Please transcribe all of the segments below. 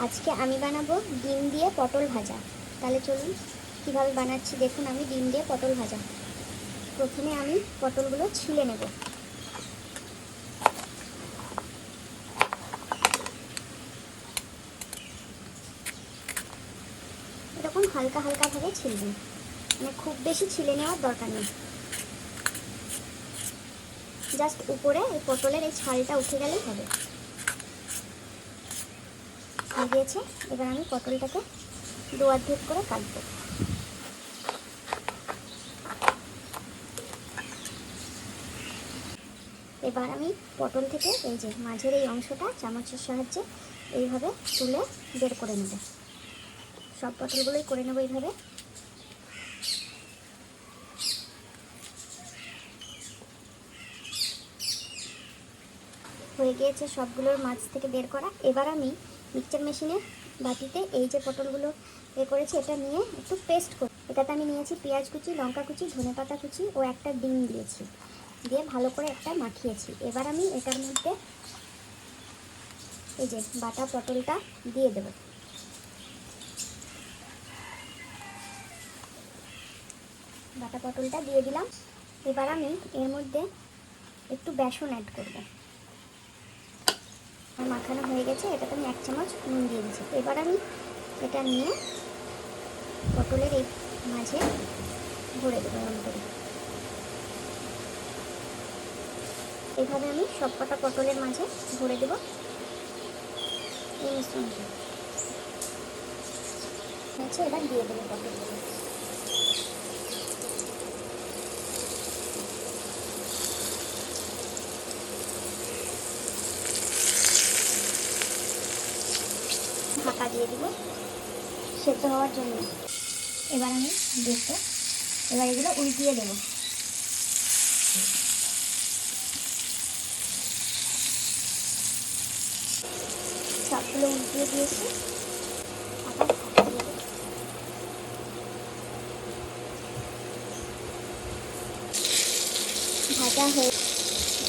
আজকে আমি বানাবো ডিম দিয়ে পটল ভাজা। তাহলে চলুন কীভাবে বানাচ্ছি দেখুন। আমি ডিম দিয়ে পটল ভাজা, প্রথমে আমি পটলগুলো ছিলে নেব। এরকম হালকা হালকাভাবে ছিলবেন, মানে খুব বেশি ছিলে নেওয়ার দরকার নেই। জাস্ট উপরে এই পটলের এই ছালটা উঠে গেলেই হবে। হয়ে গিয়েছে। এবার আমি পটলটাকে দু অর্ধেক করে কাটবো। এবার আমি পটল থেকে এই যে মাঝের এই অংশটা চামচের সাহায্যে এইভাবে তুলে বের করে নেব। সব পটলগুলোই করে নেব এইভাবে। হয়ে গিয়েছে সবগুলোর মাছ থেকে বের করা। এবার আমি মিক্সচার মেশিনের বাটিতে এই যে পটলগুলো বের করেছি এটা নিয়ে একটু পেস্ট করি। এটাতে আমি নিয়েছি পেঁয়াজ কুচি, লঙ্কা কুচি, ধনেপাতা কুচি ও একটা ডিম দিয়েছি, দিয়ে ভালো করে একটা মাখিয়েছি। এবার আমি এটার মধ্যে এই যে বাটা পটলটা দিয়ে দেব। বাটা পটলটা দিয়ে দিলাম। এবার আমি এর মধ্যে একটু বেসন অ্যাড করব। মাখানো হয়ে গেছে, এটাতে আমি 1 চামচ নুন দিয়ে দিচ্ছি। এবার আমি এটা নিয়ে পটলের এই মাঝে ভরে দেবো এমন করে। এইভাবে আমি সব কটা পটলের মাঝে ভরে দেব এই মিশ্রণটা। হচ্ছে, এবার দিয়ে দেবো পটলগুলো। ঢাকা দিয়ে দিব সেদ্ধ হওয়ার জন্য। এবার আমি দেখবো, এবার এগুলো উল্টিয়ে দেবো। সবগুলো উল্টিয়ে দিয়েছি। আবার ঢাকা দিয়ে দেবো।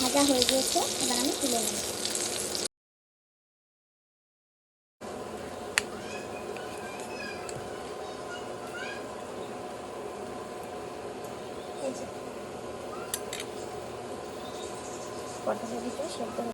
ভাজা হয়ে গিয়েছে। এবার আমি তুলে নেব। পটলের ভিতরে সেদ্ধ